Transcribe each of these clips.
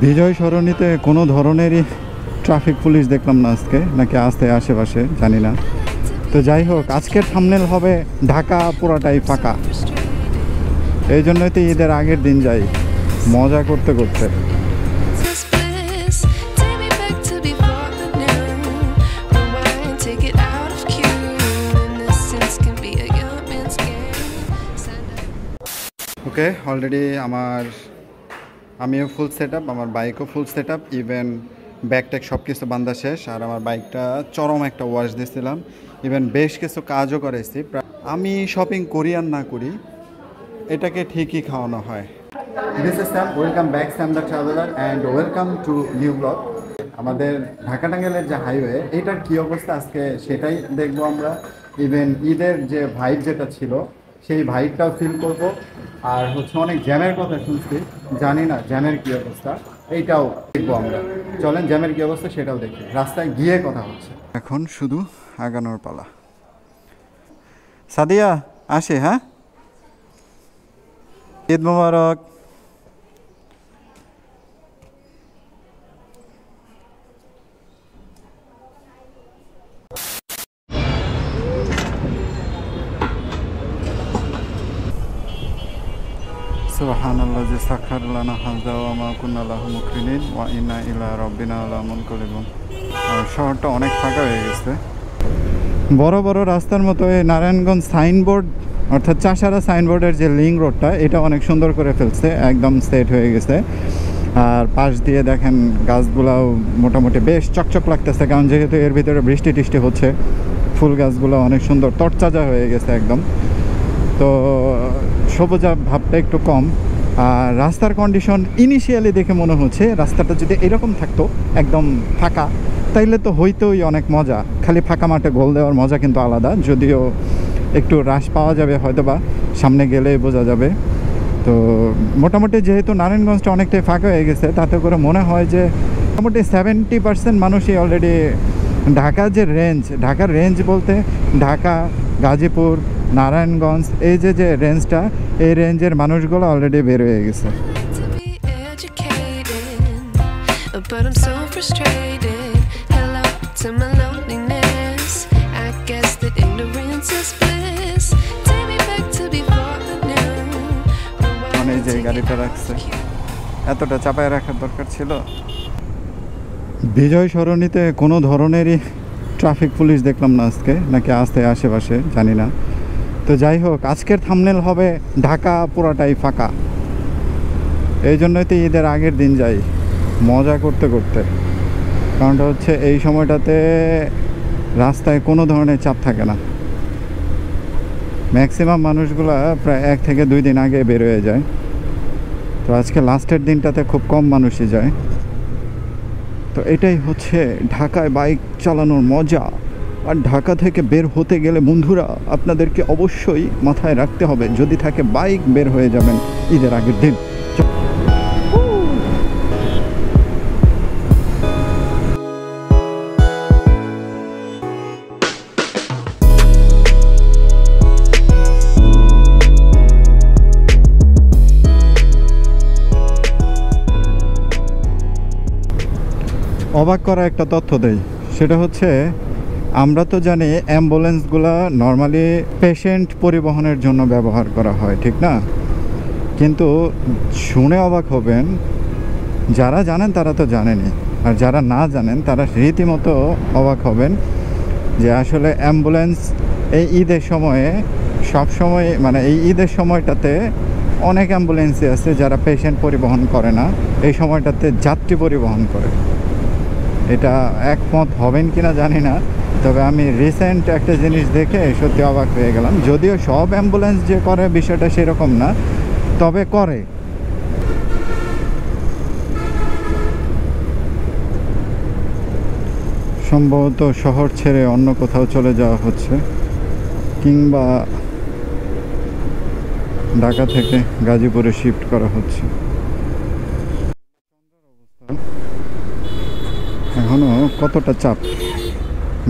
বিজয় সরণিতে কোনো ধরনেরই traffic police দেখলাম না আজকে, নাকি আসতে আশেপাশে জানি না। তো যাই হোক, আজকের থাম্বনেল হবে ঢাকা পুরাটাই ফাঁকা। এই জন্যই তো ঈদের আগের দিন যাই মজা করতে করতে। ওকে, অলরেডি আমিও ফুল সেট আপ, আমার বাইকও full set up, even bag tag সব কিছু বান্ধা শেষ। আর আমার বাইকটা চরম একটা ওয়াশ দিয়েছিলাম, ইভেন বেশ কিছু কাজও করেছি। আমি শপিং করি আর না করি, এটাকে ঠিকই খাওয়ানো হয়। This is Sam, welcome back Sam the traveller and welcome to new blog. আমাদের ঢাকা টাঙ্গাইলের যে হাইওয়ে, এটার কী অবস্থা আজকে সেটাই দেখবো আমরা। ইভেন ঈদের যে ভাইব যেটা ছিল সেই ভাইবটাও ফিল করব। আর হচ্ছে অনেক জ্যামের কথা শুনছি, জানি না জ্যামের কী অবস্থা, এইটাও দেখবো আমরা। চলেন জ্যামের কী অবস্থা সেটাও দেখি, রাস্তায় গিয়ে কথা হচ্ছে। এখন শুধু আগানোর পালা। সাদিয়া আসে, হ্যাঁ, ঈদ মোবারক। সুবহানাল্লাযী সাখারা লানা হাযা ওয়া মা কুন্না লাহু মুকরিনিন ওয়া ইন্না ইলা রাব্বিনা লামুনকালিবুন। আর শহরটা অনেক ফাঁকা হয়ে গেছে। বড় বড় রাস্তার মতো এই নারায়ণগঞ্জ সাইনবোর্ড, অর্থাৎ চাষারা সাইনবোর্ডের যে লিঙ্ক রোডটা, এটা অনেক সুন্দর করে ফেলছে, একদম সেট হয়ে গেছে। আর পাশ দিয়ে দেখেন গাছগুলাও মোটামুটি বেশ চকচক লাগতেছে, কারণ যেহেতু এর ভিতরে বৃষ্টি টিষ্টি হচ্ছে। ফুল গাছগুলো অনেক সুন্দর তরতাজা হয়ে গেছে একদম। তো সবুজা ভাবটা একটু কম। আর রাস্তার কন্ডিশন ইনিশিয়ালি দেখে মনে হচ্ছে রাস্তাটা যদি এরকম থাকতো একদম ফাঁকা, তাইলে তো হইতেই অনেক মজা। খালি ফাঁকা মাঠে গোল দেওয়ার মজা কিন্তু আলাদা, যদিও একটু রাশ পাওয়া যাবে হয়তো বা, সামনে গেলেই বোঝা যাবে। তো মোটামুটি যেহেতু নারায়ণগঞ্জটা অনেকটাই ফাঁকা হয়ে গেছে, তাতে করে মনে হয় যে মোটামুটি 70% মানুষই অলরেডি ঢাকার রেঞ্জ বলতে ঢাকা, গাজীপুর, নারায়ণগঞ্জ, এই যে রেঞ্জটা, এই রেঞ্জের মানুষগুলো অলরেডি বের হয়ে গেছে। মানে যে গাড়িটা রাখছে, এতটা চাপায় রাখার দরকার ছিল? বিজয় সরণিতে কোনো ধরনেরই ট্রাফিক পুলিশ দেখলাম না আজকে, নাকি আসতে আশেপাশে জানি না। তো যাই হোক, আজকের থাম্বনেল হবে ঢাকা পুরাটাই ফাঁকা। এই জন্যই তো ঈদের আগের দিন যাই মজা করতে করতে। কারণটা হচ্ছে এই সময়টাতে রাস্তায় কোনো ধরনের চাপ থাকে না। ম্যাক্সিমাম মানুষগুলা প্রায় 1 থেকে 2 দিন আগে বের হয়ে যায়। তো আজকে লাস্টের দিনটাতে খুব কম মানুষই যায়। তো এটাই হচ্ছে ঢাকায় বাইক চালানোর মজা। আর ঢাকা থেকে বের হতে গেলে বন্ধুরা আপনাদেরকে অবশ্যই মাথায় রাখতে হবে, যদি থাকে বাইক, বের হয়ে যাবেন ঈদের আগের দিন। অবাক করা একটা তথ্য দেই, সেটা হচ্ছে আমরা তো জানি অ্যাম্বুলেন্সগুলো নর্মালি পেশেন্ট পরিবহনের জন্য ব্যবহার করা হয়, ঠিক না? কিন্তু শুনে অবাক হবেন, যারা জানেন তারা তো জানেনই, আর যারা না জানেন তারা রীতিমতো অবাক হবেন যে আসলে অ্যাম্বুলেন্স এই ঈদের সময়ে সবসময়, মানে এই ঈদের সময়টাতে অনেক অ্যাম্বুলেন্সই আছে যারা পেশেন্ট পরিবহন করে না, এই সময়টাতে যাত্রী পরিবহন করে। এটা একমত হবেন কিনা জানি না, তবে আমি রিসেন্ট একটা জিনিস দেখে সত্যি অবাক হয়ে গেলাম। যদিও সব অ্যাম্বুলেন্স যে করে বিষয়টা সেরকম না, তবে করে। সম্ভবত শহর ছেড়ে অন্য কোথাও চলে যাওয়া হচ্ছে, কিংবা ঢাকা থেকে গাজীপুরে শিফট করা হচ্ছে। এখনো কতটা চাপ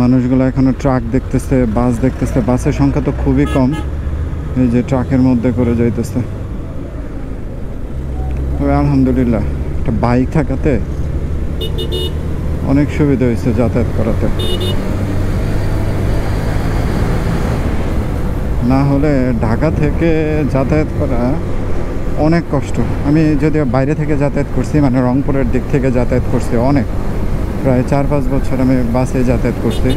মানুষগুলো এখনো ট্রাক দেখতেছে, বাস দেখতেছে। বাসের সংখ্যা তো খুবই কম, এই যে ট্রাকের মধ্যে করে যাইতেছে। তবে আলহামদুলিল্লাহ একটা বাইক থাকাতে অনেক সুবিধা হয়েছে যাতায়াত করাতে। না হলে ঢাকা থেকে যাতায়াত করা অনেক কষ্ট। আমি যদিও বাইরে থেকে যাতায়াত করছি, মানে রংপুরের দিক থেকে যাতায়াত করছি অনেক, প্রায় 4-5 বছর আমি বাসে যাতায়াত করছি।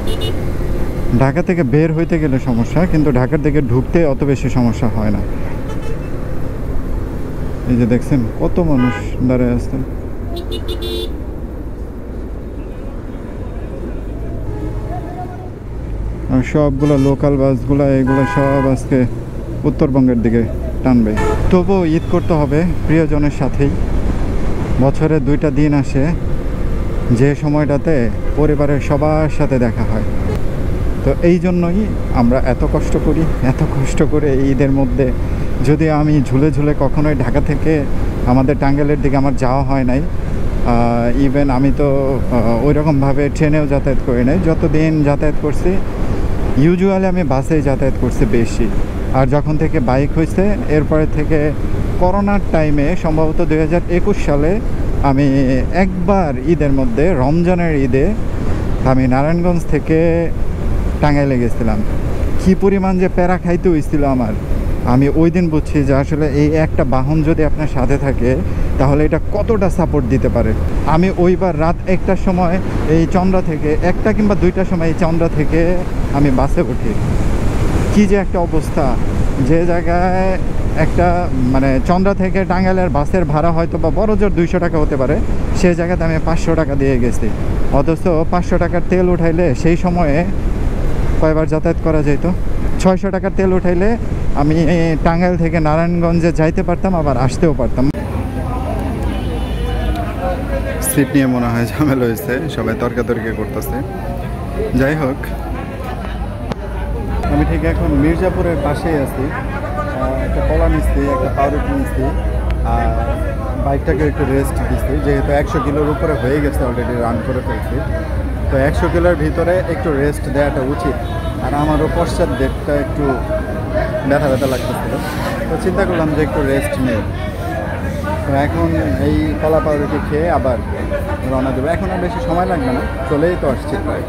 ঢাকা থেকে বের হইতে গেলে সমস্যা, কিন্তু ঢাকার দিকে ঢুকতে অত বেশি সমস্যা হয় না। এই যে দেখছেন কত মানুষ দাঁড়ায় আছে। আর সবগুলো লোকাল বাসগুলো এগুলো সব আজকে উত্তরবঙ্গের দিকে টানবে। তবুও ঈদ করতে হবে প্রিয়জনের সাথেই। বছরে 2টা দিন আসে যে সময়টাতে পরিবারের সবার সাথে দেখা হয়। তো এই জন্যই আমরা এত কষ্ট করি, এত কষ্ট করে ঈদের মধ্যে। যদি আমি ঝুলে ঝুলে কখনোই ঢাকা থেকে আমাদের টাঙ্গাইলের দিকে আমার যাওয়া হয় নাই। ইভেন আমি তো ওইরকমভাবে ট্রেনেও যাতায়াত করি নাই। যতদিন যাতায়াত করছি ইউজুয়ালি আমি বাসেই যাতায়াত করছি বেশি। আর যখন থেকে বাইক হয়েছে এরপরে থেকে করোনার টাইমে সম্ভবত 2021 সালে আমি একবার ঈদের মধ্যে, রমজানের ঈদে আমি নারায়ণগঞ্জ থেকে টাঙ্গাইলে গেছিলাম। কী পরিমাণ যে প্যারা খাইতে হয়েছিল আমার, আমি ওই দিন বুঝছি যে আসলে এই একটা বাহন যদি আপনার সাথে থাকে তাহলে এটা কতটা সাপোর্ট দিতে পারে। আমি ওইবার রাত 1টার সময় এই চন্দ্রা থেকে, 1টা কিংবা 2টার সময় এই চন্দ্রা থেকে আমি বাসে উঠি। কী যে একটা অবস্থা, যে জায়গায় একটা মানে চন্দ্রা থেকে টাঙ্গাইলের বাসের ভাড়া হয়তো বা বড় জোর 200 টাকা হতে পারে, সেই জায়গাতে আমি 500 টাকা দিয়ে গেছি। অথচ 500 টাকার তেল উঠাইলে সেই সময়ে কয়বার যাতায়াত করা যেত? 600 টাকার তেল উঠাইলে আমি টাঙ্গাইল থেকে নারায়ণগঞ্জে যাইতে পারতাম, আবার আসতেও পারতাম। সিট নিয়ে মনে হয় ঝামেলা হয়েছে, সবাই তর্কাতর্কি করতেছে। যাই হোক, আমি ঠিক এখন মির্জাপুরের পাশেই আছি। একটা কলা নিচ্ছি, একটা পাউরুটি নিচ্ছি, আর বাইকটাকে একটু রেস্ট দিচ্ছি, যেহেতু 100 কিলোর উপরে হয়ে গেছে, অলরেডি রান করে ফেলছি। তো 100 কিলোর ভিতরে একটু রেস্ট দেওয়াটা উচিত। আর আমারও পশ্চাৎ দিকটা একটু ব্যথা ব্যথা লাগতেছিল, তো চিন্তা করলাম যে একটু রেস্ট নেই। তো এখন এই কলা পাউরুটি খেয়ে আবার রওনা দেবো। এখন আর বেশি সময় লাগবে না, চলেই তো আসছি প্রায়।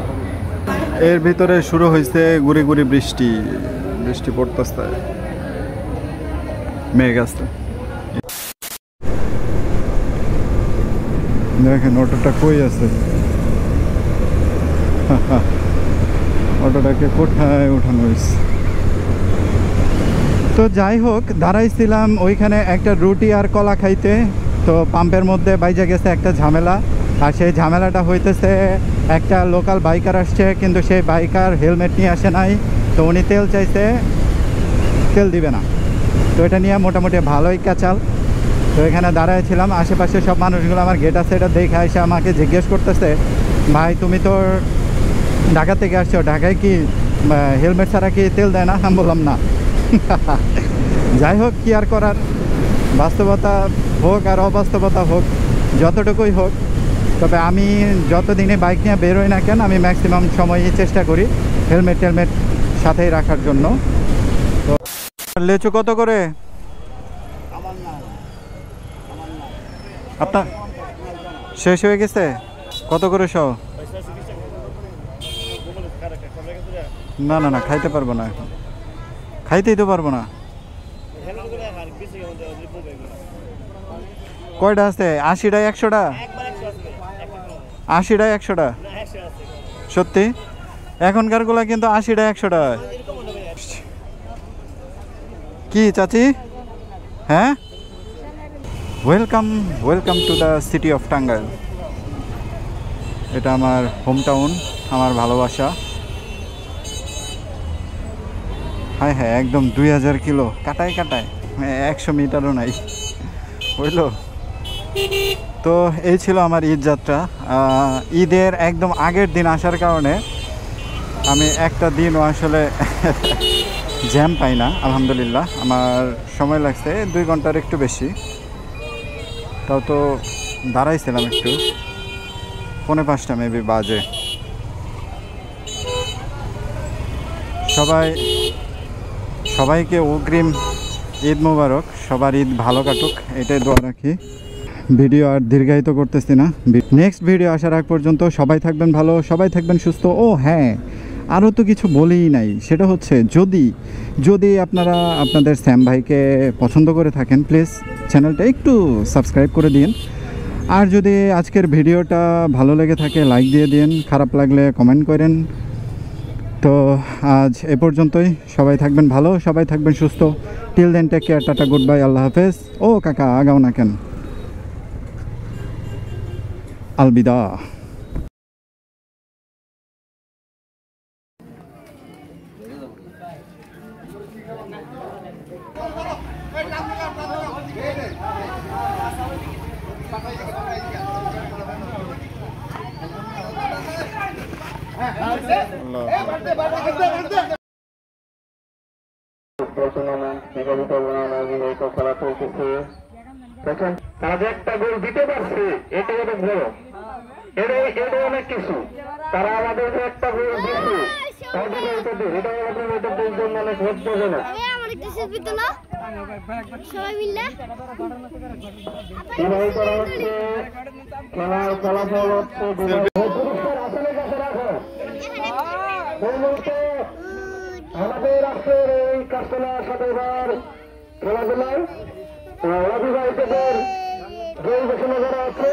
এর ভিতরে শুরু হয়েছে গুড়ি গুড়ি বৃষ্টি, বৃষ্টি পড়তেছে, মেঘ আসছে। দেখেন অটোটা কই আছে, অটোটাকে কোথায় উঠানো হয়েছে। তো যাই হোক, দাঁড়াইছিলাম ওইখানে একটা রুটি আর কলা খাইতে। তো পাম্পের মধ্যে বাইজা গেছে একটা ঝামেলা, আর সেই ঝামেলাটা হইতেছে একটা লোকাল বাইকার আসছে, কিন্তু সেই বাইকার হেলমেট নিয়ে আসে নাই। তো উনি তেল চাইছে, তেল দিবে না। তো এটা নিয়ে মোটামুটি ভালোই ক্যাচাল। তো এখানে দাঁড়াইছিলাম, আশেপাশে সব মানুষগুলো আমার গেট আছে এটা দেখে এসে আমাকে জিজ্ঞেস করতেছে, ভাই তুমি তো ঢাকা থেকে আসছো, ঢাকায় কি হেলমেট ছাড়া কি তেল দেয় না? আমি বললাম না। যাই হোক, কি আর করার, বাস্তবতা হোক আর অবাস্তবতা হোক, যতটুকুই হোক। তবে আমি যতদিনে বাইক নিয়ে বেরোই না কেন, আমি ম্যাক্সিমাম সময়ই চেষ্টা করি হেলমেট টেলমেট সাথেই রাখার জন্য। তো লেচু কত করে আপনার? শেষ হয়ে গেছে? কত করে সহ? না না না, খাইতে পারবো না এখন, খাইতেই তো পারবো না। কয়টা আছে? 80টা 100টা? 80টা 100টা? সত্যি এখনকার গুলা কিন্তু 80টা 100টা। কি চাচি? হ্যাঁ, welcome welcome to the city of Tangail. এটা আমার হোম টাউন, আমার ভালোবাসা। হ্যাঁ হ্যাঁ, একদম 2000 কিলো কাটায় কাটায়, 100 মিটারও নাই, বুঝলো? তো এই ছিল আমার ঈদ যাত্রা। ঈদের একদম আগের দিন আসার কারণে আমি একটা দিনও আসলে জ্যাম পাই না, আলহামদুলিল্লাহ। আমার সময় লাগছে 2 ঘন্টার একটু বেশি, তাও তো দাঁড়াইছিলাম একটু, 4:45 মেবি বাজে। সবাইকে অগ্রিম ঈদ মোবারক, সবার ঈদ ভালো কাটুক, এটাই দোয়া রাখি। ভিডিও আর দীর্ঘায়িত করতেছি না, নেক্সট ভিডিও আসার আগ পর্যন্ত সবাই থাকবেন ভালো, সবাই থাকবেন সুস্থ। ও হ্যাঁ, আরও তো কিছু বলেই নাই, সেটা হচ্ছে যদি আপনারা আপনাদের স্যাম ভাইকে পছন্দ করে থাকেন, প্লিজ চ্যানেলটা একটু সাবস্ক্রাইব করে দিন। আর যদি আজকের ভিডিওটা ভালো লেগে থাকে লাইক দিয়ে দিন, খারাপ লাগলে কমেন্ট করেন। তো আজ এ পর্যন্তই, সবাই থাকবেন ভালো, সবাই থাকবেন সুস্থ। টিল দেন টেক কেয়ার, টাটা, গুড বাই, আল্লাহ হাফেজ। ও কাকা আগাও না কেন, আলবিদা। খেলা চলতেছে, তারা যে একটা গোল দিতে পারছে এটা অনেক বড়, এটা অনেক কিছু। তারা আমাদের যে একটা গোল দিচ্ছে এটা আমাদের জন্য অনেক লজ্জাজনক। কিভাবে করা হচ্ছে, খেলার ফলাফল হচ্ছে আসনের কাছে রাখো। আমাদের রাষ্ট্রের এই কাস্টমার সাথে এবার খেলাধুলায় অবিবাহিতদের গোল ঘোষণা করা হচ্ছে।